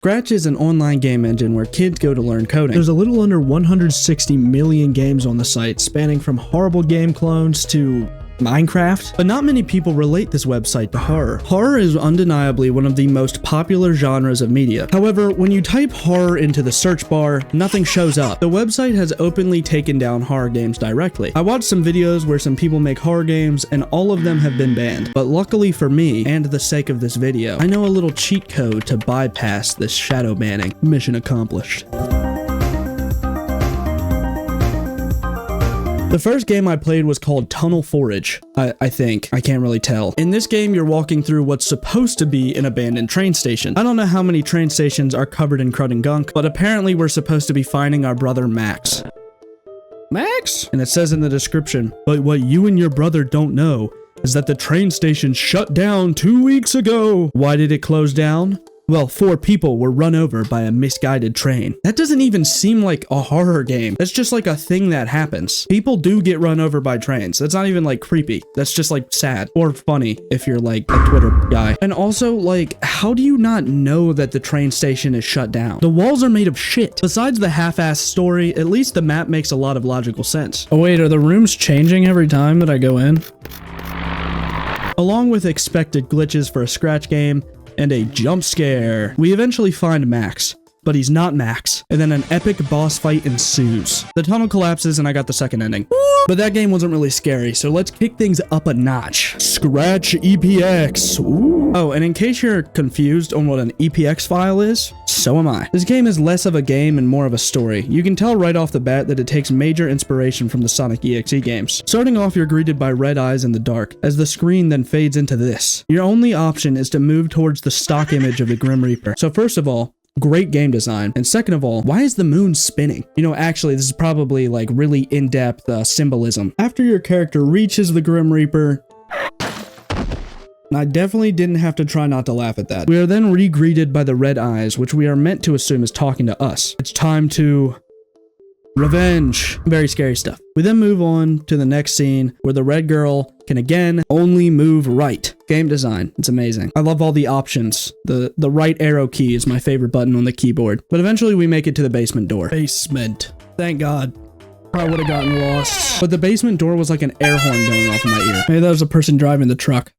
Scratch is an online game engine where kids go to learn coding. There's a little under 160 million games on the site, spanning from horrible game clones to Minecraft, but not many people relate this website to horror. Horror is undeniably one of the most popular genres of media. However, when you type horror into the search bar, nothing shows up. The website has openly taken down horror games directly. I watched some videos where some people make horror games and all of them have been banned. But luckily for me, and the sake of this video, I know a little cheat code to bypass this shadow banning. Mission accomplished. The first game I played was called Tunnel Forage, I think. I can't really tell. In this game, you're walking through what's supposed to be an abandoned train station. I don't know how many train stations are covered in crud and gunk, but apparently we're supposed to be finding our brother Max. Max? And it says in the description, but what you and your brother don't know is that the train station shut down 2 weeks ago. Why did it close down? Well, 4 people were run over by a misguided train. That doesn't even seem like a horror game. That's just like a thing that happens. People do get run over by trains. That's not even like creepy. That's just like sad or funny if you're like a Twitter guy. And also, like, how do you not know that the train station is shut down? The walls are made of shit. Besides the half-assed story, at least the map makes a lot of logical sense. Oh wait, are the rooms changing every time that I go in? Along with expected glitches for a Scratch game, and a jump scare, we eventually find Max, but he's not Max, and then an epic boss fight ensues. The tunnel collapses and I got the second ending. But that game wasn't really scary, so let's kick things up a notch. Scratch EPX. Ooh. Oh, and in case you're confused on what an EPX file is, so am I. This game is less of a game and more of a story. You can tell right off the bat that it takes major inspiration from the Sonic EXE games. Starting off, you're greeted by red eyes in the dark, as the screen then fades into this. Your only option is to move towards the stock image of the Grim Reaper. So first of all, great game design. And second of all, why is the moon spinning? You know, actually, this is probably like really in-depth symbolism. After your character reaches the Grim Reaper, I definitely didn't have to try not to laugh at that. We are then re-greeted by the red eyes, which we are meant to assume is talking to us. It's time to revenge. Very scary stuff. We then move on to the next scene where the red girl can again only move right. Game design, it's amazing. I love all the options. The right arrow key is my favorite button on the keyboard. But eventually we make it to the basement door. Basement. Thank God. I would have gotten lost. But the basement door was like an air horn going off in my ear. Maybe that was a person driving the truck.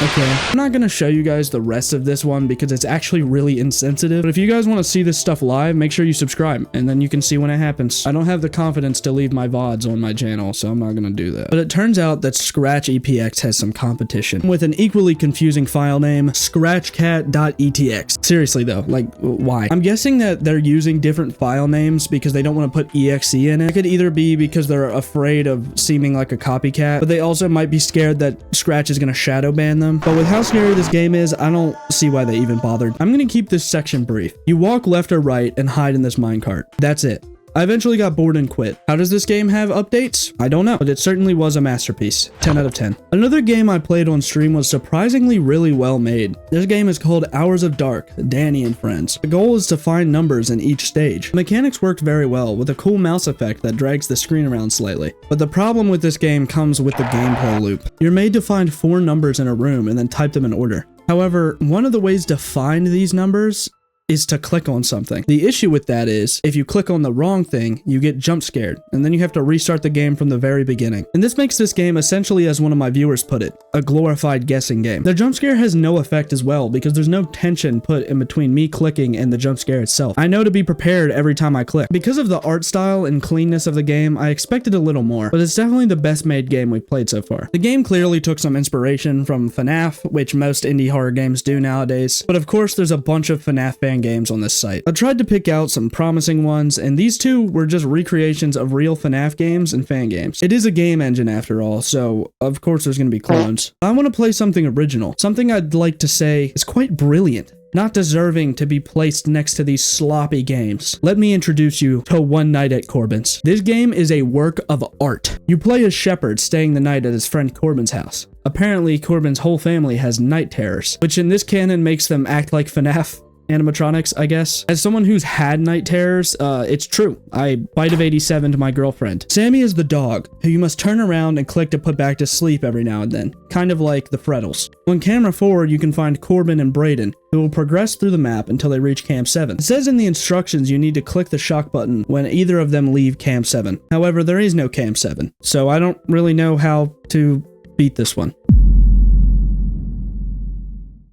Okay, I'm not gonna show you guys the rest of this one because it's actually really insensitive, but if you guys want to see this stuff live, make sure you subscribe, and then you can see when it happens. I don't have the confidence to leave my VODs on my channel, so I'm not gonna do that. But it turns out that Scratch EPX has some competition, with an equally confusing file name, scratchcat.etx. Seriously though, like, why? I'm guessing that they're using different file names because they don't want to put exe in it. It could either be because they're afraid of seeming like a copycat, but they also might be scared that Scratch is gonna shadow ban them. But with how scary this game is, I don't see why they even bothered. I'm gonna keep this section brief. You walk left or right and hide in this minecart. That's it. I eventually got bored and quit. How does this game have updates? I don't know, but it certainly was a masterpiece. 10 out of 10. Another game I played on stream was surprisingly really well made. This game is called Hours of Dark, Danny and Friends. The goal is to find numbers in each stage. The mechanics worked very well, with a cool mouse effect that drags the screen around slightly. But the problem with this game comes with the gameplay loop. You're made to find 4 numbers in a room and then type them in order. However, one of the ways to find these numbers is to click on something. The issue with that is, if you click on the wrong thing, you get jump scared, and then you have to restart the game from the very beginning. And this makes this game essentially, as one of my viewers put it, a glorified guessing game. The jump scare has no effect as well, because there's no tension put in between me clicking and the jump scare itself. I know to be prepared every time I click. Because of the art style and cleanness of the game, I expected a little more, but it's definitely the best made game we've played so far. The game clearly took some inspiration from FNAF, which most indie horror games do nowadays, but of course there's a bunch of FNAF fan games on this site. I tried to pick out some promising ones, and these two were just recreations of real FNAF games and fan games. It is a game engine after all, so of course there's gonna be clones. I want to play something original, something I'd like to say is quite brilliant, not deserving to be placed next to these sloppy games. Let me introduce you to One Night at Corbin's. This game is a work of art. You play as Shepard staying the night at his friend Corbin's house. Apparently, Corbin's whole family has night terrors, which in this canon makes them act like FNAF. animatronics, I guess. As someone who's had night terrors, it's true. I bite of 87 to my girlfriend. Sammy is the dog, who you must turn around and click to put back to sleep every now and then, kind of like the Freddles. On camera 4, you can find Corbin and Brayden, who will progress through the map until they reach Cam 7. It says in the instructions you need to click the shock button when either of them leave Cam 7. However, there is no Cam 7, so I don't really know how to beat this one.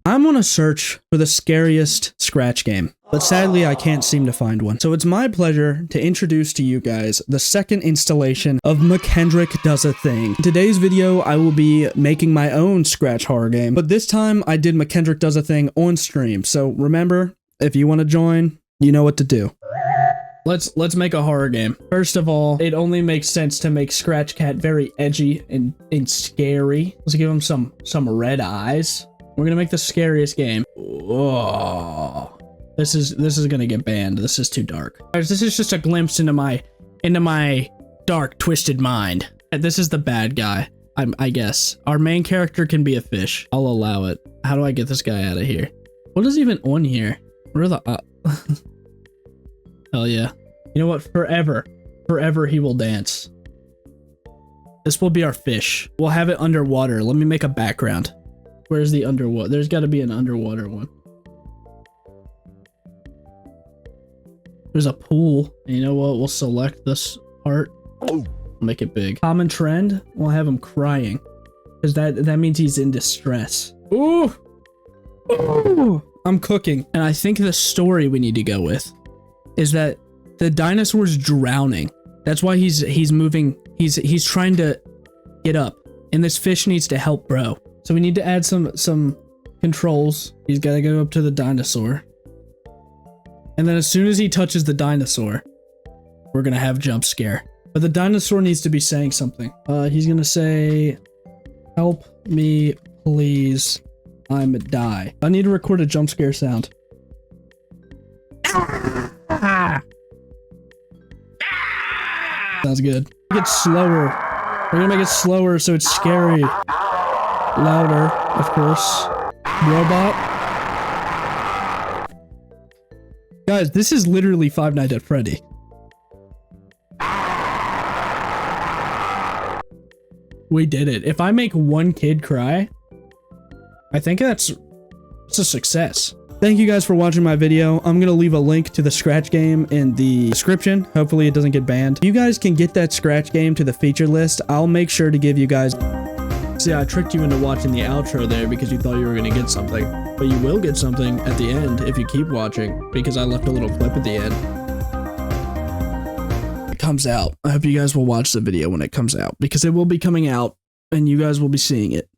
I'm on a search for the scariest Scratch game, but sadly I can't seem to find one. So it's my pleasure to introduce to you guys the second installation of MuhKendric Does a Thing. In today's video, I will be making my own Scratch horror game, but this time I did MuhKendric Does a Thing on stream. So remember, if you want to join, you know what to do. Let's make a horror game. First of all, it only makes sense to make Scratch Cat very edgy and scary. Let's give him some red eyes. We're gonna make the scariest game. Whoa. This is gonna get banned. This is too dark. Guys, this is just a glimpse into my dark, twisted mind. This is the bad guy. I guess. Our main character can be a fish. I'll allow it. How do I get this guy out of here? What is even on here? What are the Hell yeah. You know what? Forever he will dance. This will be our fish. We'll have it underwater. Let me make a background. Where's the underwater? There's got to be an underwater one. There's a pool. And you know what? We'll select this part. Make it big. Common trend. We'll have him crying. Because that means he's in distress. Ooh! Ooh! I'm cooking. And I think the story we need to go with is that the dinosaur's drowning. That's why he's moving. He's trying to get up. And this fish needs to help bro. So we need to add some controls. He's got to go up to the dinosaur. And then as soon as he touches the dinosaur, we're going to have jump scare. But the dinosaur needs to be saying something. He's going to say, "Help me, please. I'm die." I need to record a jump scare sound. Sounds good. Make it slower. We're going to make it slower so it's scary. Louder, of course. Robot. Guys, this is literally Five Nights at Freddy. We did it. If I make one kid cry, I think it's a success. Thank you guys for watching my video. I'm going to leave a link to the Scratch game in the description. Hopefully it doesn't get banned. If you guys can get that Scratch game to the feature list, I'll make sure to give you guys... See, I tricked you into watching the outro there because you thought you were going to get something. But you will get something at the end if you keep watching, because I left a little clip at the end. It comes out. I hope you guys will watch the video when it comes out, because it will be coming out and you guys will be seeing it.